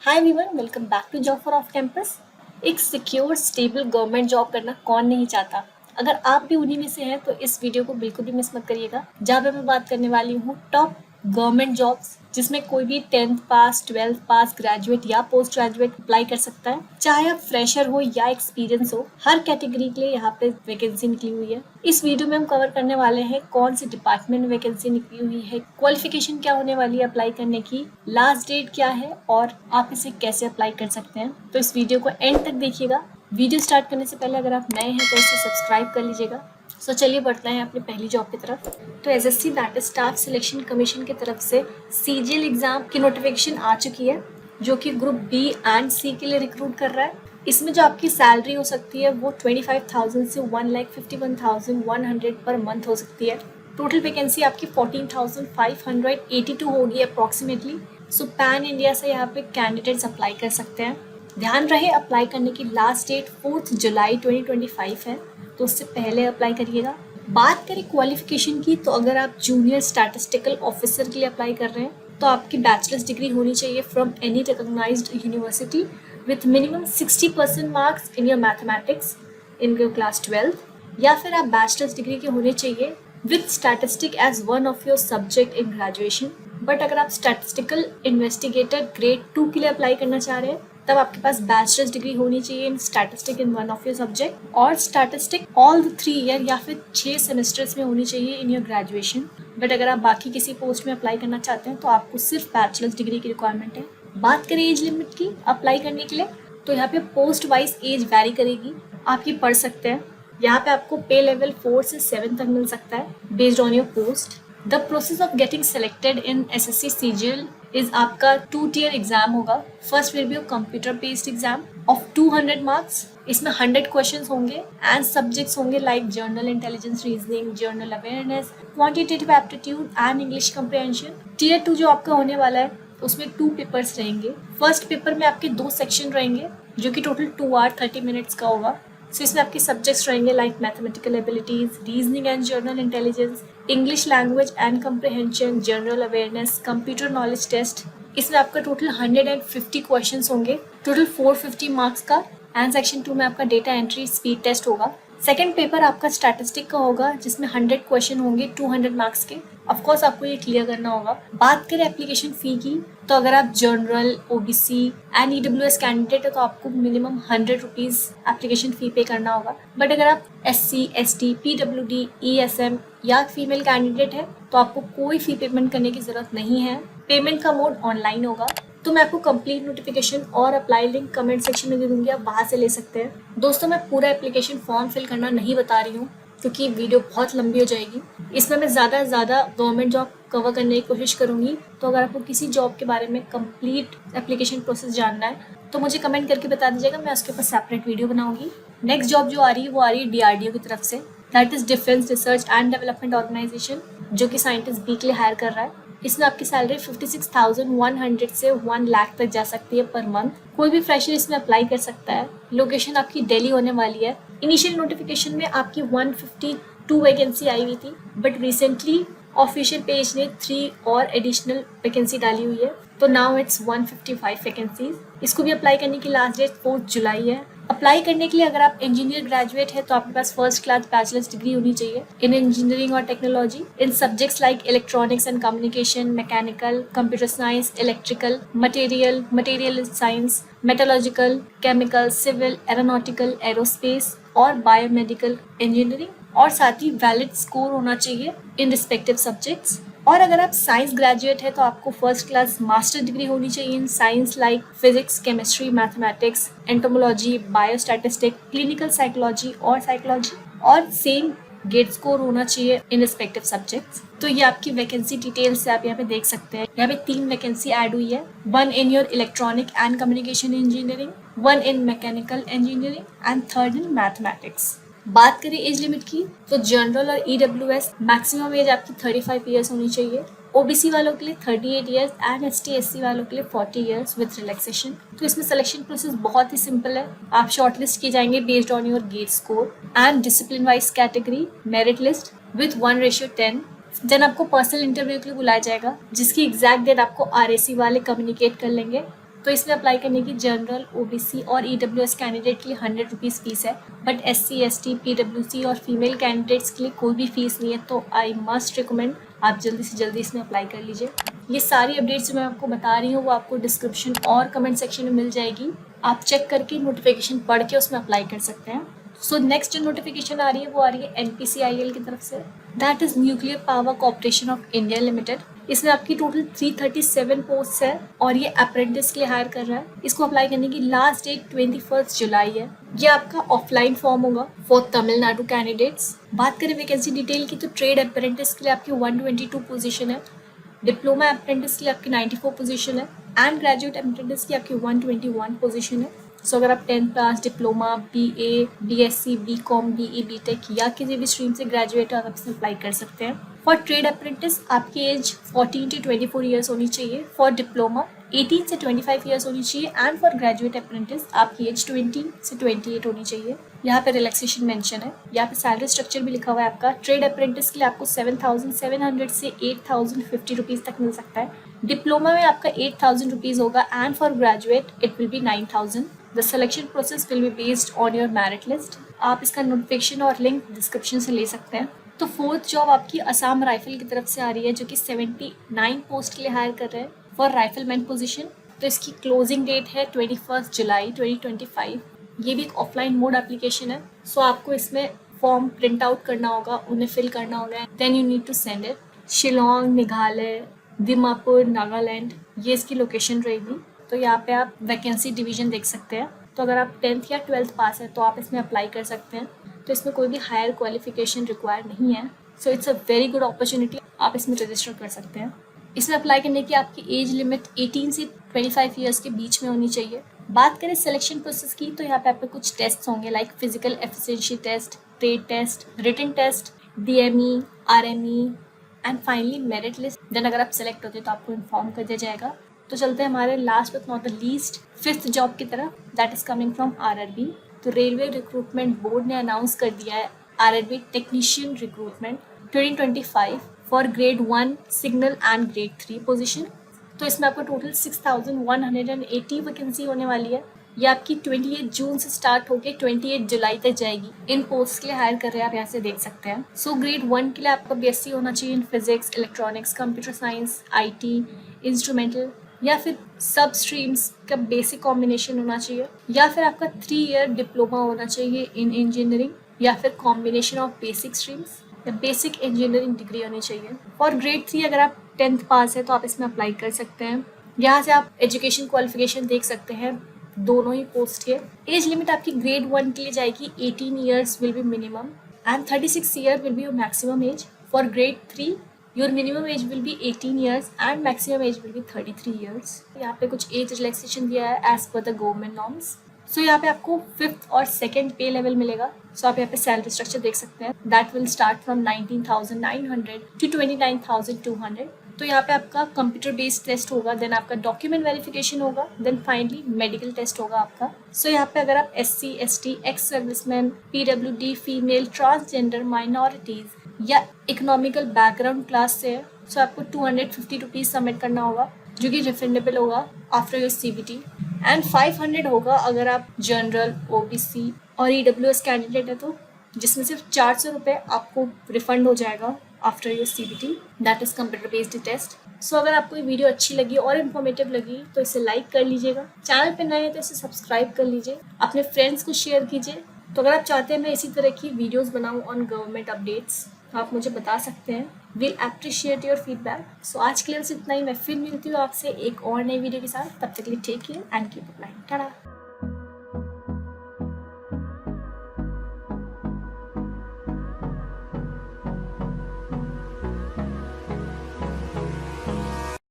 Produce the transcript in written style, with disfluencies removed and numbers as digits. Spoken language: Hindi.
Hi everyone, welcome back to job for off campus. एक सिक्योर स्टेबल गवर्नमेंट जॉब करना कौन नहीं चाहता। अगर आप भी उन्हीं में से हैं तो इस वीडियो को बिल्कुल भी मिस मत करिएगा, जहाँ पे मैं बात करने वाली हूँ टॉप गवर्नमेंट जॉब्स जिसमें कोई भी 10th पास, 12th पास, ग्रेजुएट या पोस्ट ग्रेजुएट अप्लाई कर सकता है। चाहे आप फ्रेशर हो या एक्सपीरियंस हो, हर कैटेगरी के लिए यहाँ पे वैकेंसी निकली हुई है। इस वीडियो में हम कवर करने वाले हैं कौन सी डिपार्टमेंट में वैकेंसी निकली हुई है, क्वालिफिकेशन क्या होने वाली है अप्लाई करने की, लास्ट डेट क्या है और आप इसे कैसे अप्लाई कर सकते हैं। तो इस वीडियो को एंड तक देखिएगा। वीडियो स्टार्ट करने से पहले अगर आप नए हैं तो इसे सब्सक्राइब कर लीजिएगा। तो चलिए बढ़ते हैं अपनी पहली जॉब की तरफ। तो SSC that is staff selection commission की तरफ से सीजीएल एग्जाम की नोटिफिकेशन आ चुकी है, जो कि ग्रुप बी एंड सी के लिए रिक्रूट कर रहा है। इसमें जो आपकी सैलरी हो सकती है वो 25,000 से 1,51,100 पर मंथ हो सकती है। टोटल वैकेंसी आपकी 14,582 होगी अप्रॉक्सीमेटली। सो पैन इंडिया से यहाँ पे कैंडिडेट्स अप्लाई कर सकते हैं। ध्यान रहे अप्लाई करने की लास्ट डेट 4 जुलाई 2025 है, तो उससे पहले अप्लाई करिएगा। बात करें क्वालिफिकेशन की, तो अगर आप जूनियर स्टैटिस्टिकल ऑफिसर के लिए अप्लाई कर रहे हैं तो आपकी बैचलर्स डिग्री होनी चाहिए from any recognised university with minimum 60% marks in your mathematics in your class 12th, या फिर आप बैचलर्स डिग्री के होने चाहिए with statistic as one of your subject in graduation. But अगर आप स्टैटिस्टिकल इन्वेस्टिगेटर ग्रेड 2 के लिए अप्लाई करना चाह रहे हैं तब आपके पास बैचलर्स डिग्री होनी चाहिए in statistic in one of your subject, और स्टैटिस्टिक ऑल द 3 ईयर या फिर 6 सेमेस्टर्स में होनी चाहिए इन योर ग्रेजुएशन। बट अगर आप बाकी किसी पोस्ट में अप्लाई करना चाहते हैं तो आपको सिर्फ बैचलर्स डिग्री की रिक्वायरमेंट है। बात करें एज लिमिट की अप्लाई करने के लिए, तो यहाँ पे पोस्ट वाइज एज वैरी करेगी, आप ये पढ़ सकते हैं। यहाँ पे आपको पे लेवल 4 से 7 तक मिल सकता है based on your post. The process of getting selected in SSC CGL is आपका 2-tier एग्जाम होगा। First will be computer based exam of 200 marks. इसमें 100 क्वेश्चंस होंगे एंड सब्जेक्ट्स होंगे like general intelligence, reasoning, general awareness, quantitative aptitude and English comprehension. Tier 2 जो आपका होने वाला है उसमें 2 पेपर्स रहेंगे। फर्स्ट पेपर में आपके 2 सेक्शन रहेंगे जो कि टोटल 2 आवर 30 मिनट्स का होगा। सो इसमें आपके सब्जेक्ट्स रहेंगे like mathematical abilities, reasoning and general intelligence, English language and comprehension, general awareness, computer knowledge test. इसमें आपका टोटल 150 क्वेश्चंस होंगे, टोटल 450 मार्क्स का। एंड सेक्शन 2 में आपका डेटा एंट्री स्पीड टेस्ट होगा। सेकंड पेपर आपका स्टैटिस्टिक का होगा जिसमें 100 क्वेश्चन होंगे 200 मार्क्स के। ऑफकोर्स आपको ये क्लियर करना होगा। बात करें एप्लीकेशन फ़ी की, तो अगर आप general, OBC and EWS candidate है तो आपको मिनिमम 100 रुपीज़ एप्लीकेशन फ़ी पे करना होगा। बट अगर आप एससी, एसटी, पीडब्ल्यूडी, ईएसएम या फीमेल कैंडिडेट है तो आपको कोई फ़ी पेमेंट करने की ज़रूरत नहीं है। पेमेंट का मोड ऑनलाइन होगा। तो मैं आपको कंप्लीट नोटिफिकेशन और अप्लाई लिंक कमेंट सेक्शन में दे दूंगी, आप वहाँ से ले सकते हैं। दोस्तों, मैं पूरा एप्लीकेशन फॉर्म फिल करना नहीं बता रही हूँ क्योंकि वीडियो बहुत लंबी हो जाएगी। इसमें मैं ज़्यादा से ज़्यादा गवर्नमेंट जॉब कवर करने की कोशिश करूँगी। तो अगर आपको किसी जॉब के बारे में कंप्लीट एप्लीकेशन प्रोसेस जानना है तो मुझे कमेंट करके बता दीजिएगा, मैं उसके ऊपर सेपरेट वीडियो बनाऊँगी। नेक्स्ट जॉब जो आ रही है वो आ रही है डीआरडीओ की तरफ से, that is defence research and development organisation, जो कि साइंटिस्ट बी के लिए हायर कर रहा है। इसमें आपकी सैलरी 56,100 से 1 लाख तक जा सकती है पर मंथ। कोई भी फ्रेशर इसमें अप्लाई कर सकता है। लोकेशन आपकी दिल्ली होने वाली है। इनिशियल नोटिफिकेशन में आपकी 152 वैकेंसी आई हुई थी, बट रिसेंटली ऑफिशियल पेज ने 3 और एडिशनल वैकेंसी डाली हुई है, तो नाउ इट्स 155 वैकेंसीज। इसको भी अप्लाई करने की लास्ट डेट 4 जुलाई है। अप्लाई करने के लिए अगर आप इंजीनियर ग्रेजुएट है तो आपके पास फर्स्ट क्लास बैचलर्स डिग्री होनी चाहिए इन इंजीनियरिंग और technology in subjects like electronics and communication, mechanical, computer science, electrical, material science, metallurgical, chemical, civil, aeronautical, aerospace और बायोमेडिकल इंजीनियरिंग, और साथ ही वैलिड स्कोर होना चाहिए इन रिस्पेक्टिव सब्जेक्ट्स। और अगर आप साइंस ग्रेजुएट है तो आपको फर्स्ट क्लास मास्टर डिग्री होनी चाहिए in science like physics, chemistry, mathematics, entomology, biostatistic, clinical psychology और सेम गेट स्कोर होना चाहिए इन रिस्पेक्टिव सब्जेक्ट्स। तो ये आपकी वैकेंसी डिटेल्स आप यहाँ पे देख सकते हैं। यहाँ पे 3 वैकेंसी ऐड हुई है, 1 in your electronic and communication engineering, 1 in mechanical engineering and 3rd in mathematics. बात करें एज लिमिट की, तो जनरल और ईडब्ल्यूएस मैक्सिमम एज आपकी 35 ईयर्स होनी चाहिए। ओबीसी वालों के लिए 38 ईयर्स एंड एसटी/एससी वालों के लिए 40 ईयर्स विद रिलैक्सेशन। तो इसमें सिलेक्शन प्रोसेस बहुत ही सिंपल है। आप शॉर्टलिस्ट किए जाएंगे based on your GATE score and discipline wise category merit list with 1:10। Then आपको पर्सनल इंटरव्यू के लिए बुलाया जाएगा जिसकी एग्जैक्ट डेट आपको आरएसी वाले कम्युनिकेट कर लेंगे। तो इसमें अप्लाई करने की जनरल, ओबीसी और ईडब्ल्यूएस कैंडिडेट के लिए 100 रुपीज़ फीस है, बट एससी, एसटी, पीडब्ल्यूसी और फीमेल कैंडिडेट्स के लिए कोई भी फीस नहीं है। तो आई मस्ट रिकमेंड आप जल्दी से जल्दी इसमें अप्लाई कर लीजिए। ये सारी अपडेट्स जो मैं आपको बता रही हूँ वो आपको डिस्क्रिप्शन और कमेंट सेक्शन में मिल जाएगी, आप चेक करके नोटिफिकेशन पढ़ के उसमें अप्लाई कर सकते हैं। सो नेक्स्ट जो नोटिफिकेशन आ रही है वो आ रही है एनपीसीआईएल की तरफ से, that is nuclear power corporation of India limited. इसमें आपकी टोटल 337 पोस्ट है और ये अप्रेंटिस के लिए हायर कर रहा है। इसको अप्लाई करने की लास्ट डेट 21 जुलाई है। ये आपका ऑफलाइन फॉर्म होगा फॉर तमिलनाडु कैंडिडेट्स। बात करें वैकेंसी डिटेल की तो ट्रेड अप्रेंटिस के लिए आपकी 122 पोजीशन है, डिप्लोमा अप्रेंटिस के लिए आपकी 94 पोजीशन है एंड ग्रेजुएट अप्रेंटिस की आपकी 121 पोजीशन है। सो अगर आप 10th class, diploma, BA, BSc, BCom, BE, BTech या किसी भी स्ट्रीम से ग्रेजुएट हो, आप इसमें अप्लाई कर सकते हैं। फॉर ट्रेड अप्रेंटिस आपकी एज 14 to 24 ईयर्स होनी चाहिए, फॉर डिप्लोमा 18 से 25 ईयर्स होनी चाहिए एंड फॉर ग्रेजुएट अप्रेंटिस आपकी एज 20 से 28 होनी चाहिए। यहाँ पे रिलैक्सेशन मेंशन है, यहाँ पे सैलरी स्ट्रक्चर भी लिखा हुआ है आपका। ट्रेड अप्रेंटिस के लिए आपको 7,700 से 8,050 रुपीज़ तक मिल सकता है। डिप्लोमा में आपका 8,000 रुपीज़ होगा and for graduate it will be 9,000। The selection process will be based on your merit list. आप इसका नोटिफिकेशन और लिंक डिस्क्रिप्शन से ले सकते हैं। तो फोर्थ जॉब आपकी असम राइफल की तरफ से आ रही है, जो कि 79 पोस्ट के लिए हायर कर रहे हैं फॉर राइफलमैन पोजीशन। तो इसकी क्लोजिंग डेट है 21 जुलाई 2025। ये भी एक ऑफलाइन मोड एप्लीकेशन है। सो आपको इसमें फॉर्म प्रिंट आउट करना होगा, उन्हें फिल करना होगा, then you need to send it. Shillong, Meghalaya, Dimapur, Nagaland, ये इसकी लोकेशन रहेगी। तो यहाँ पे आप वैकेंसी डिवीजन देख सकते हैं। तो अगर आप 10th या 12th पास है तो आप इसमें अप्लाई कर सकते हैं। तो इसमें कोई भी हायर क्वालिफिकेशन रिक्वायर नहीं है। So it's a very good opportunity, आप इसमें रजिस्टर कर सकते हैं। इसमें अप्लाई करने की आपकी एज लिमिट 18 से 25 ईयर्स के बीच में होनी चाहिए। बात करें सिलेक्शन प्रोसेस की तो यहाँ पे आपके कुछ टेस्ट होंगे, like physical efficiency test, trade test, written test, DME, RME and finally merit list. Then अगर आप सेलेक्ट होते हैं तो आपको इन्फॉर्म कर दिया जाएगा। तो चलते हैं हमारे last but not the least fifth job की तरफ, that is coming from RRB. तो रेलवे रिक्रूटमेंट बोर्ड ने अनाउंस कर दिया है RRB technician recruitment 2025 for grade 1 signal and grade 3 position. तो इसमें आपको टोटल 6,180 वैकेंसी होने वाली है। ये आपकी 28 जून से स्टार्ट होकर 28 जुलाई तक जाएगी। इन पोस्ट के लिए हायर कर रहे हैं, आप यहाँ से देख सकते हैं। सो ग्रेड 1 के लिए आपका बीएससी होना चाहिए in physics, electronics, computer science, IT, instrumental या फिर सब स्ट्रीम्स का बेसिक कॉम्बिनेशन होना चाहिए, या फिर आपका 3 ईयर डिप्लोमा होना चाहिए इन इंजीनियरिंग, या फिर कॉम्बिनेशन ऑफ बेसिक स्ट्रीम्स या बेसिक इंजीनियरिंग डिग्री होनी चाहिए। और ग्रेड 3 अगर आप 10th पास है तो आप इसमें अप्लाई कर सकते हैं। यहाँ से आप एजुकेशन क्वालिफिकेशन देख सकते हैं दोनों ही पोस्ट के। एज लिमिट आपकी ग्रेड 1 के लिए जाएगी 18 years will be minimum and 36 year will be your maximum age. For grade 3 your minimum age will be 18 years and maximum age will be 33 years. यहाँ पे कुछ एज रिलैक्सेशन दिया है as per the government norms. सो यहाँ पे आपको 5th और 2nd पे लेवल मिलेगा। सो आप यहाँ पे सैलरी स्ट्रक्चर देख सकते हैं, that will start from 19,900 to 29,200। तो यहाँ पे आपका कंप्यूटर बेस्ड टेस्ट होगा, देन आपका डॉक्यूमेंट वेरिफिकेशन होगा, देन फाइनली मेडिकल टेस्ट होगा आपका। सो यहाँ पे अगर आप SC, ST, ex serviceman, PWD, female, transgender, minorities या इकोनॉमिकल बैकग्राउंड क्लास से है, सो आपको 250 रुपीज़ सबमिट करना होगा, जो कि रिफंडेबल होगा आफ्टर योर CBT, एंड 500 होगा अगर आप जनरल, OBC और EWS कैंडिडेट है, तो जिसमें सिर्फ 400 रुपये आपको रिफंड हो जाएगा after your CBT, that is computer based test. So अगर आपको ये वीडियो अच्छी लगी और इन्फॉर्मेटिव लगी तो इसे लाइक कर लीजिएगा, चैनल पे नए हैं तो इसे सब्सक्राइब कर लीजिए, अपने फ्रेंड्स को शेयर कीजिए। तो अगर आप चाहते हैं मैं इसी तरह की वीडियोस बनाऊं ऑन गवर्नमेंट अपडेट्स तो आप मुझे बता सकते हैं, विल अप्रिशिएट योर फीडबैक। सो आज के लिए बस इतना ही, मैं फिर मिलती हूँ आपसे एक और नई वीडियो के साथ। तब तक के लिए take care and keep applying. Tata.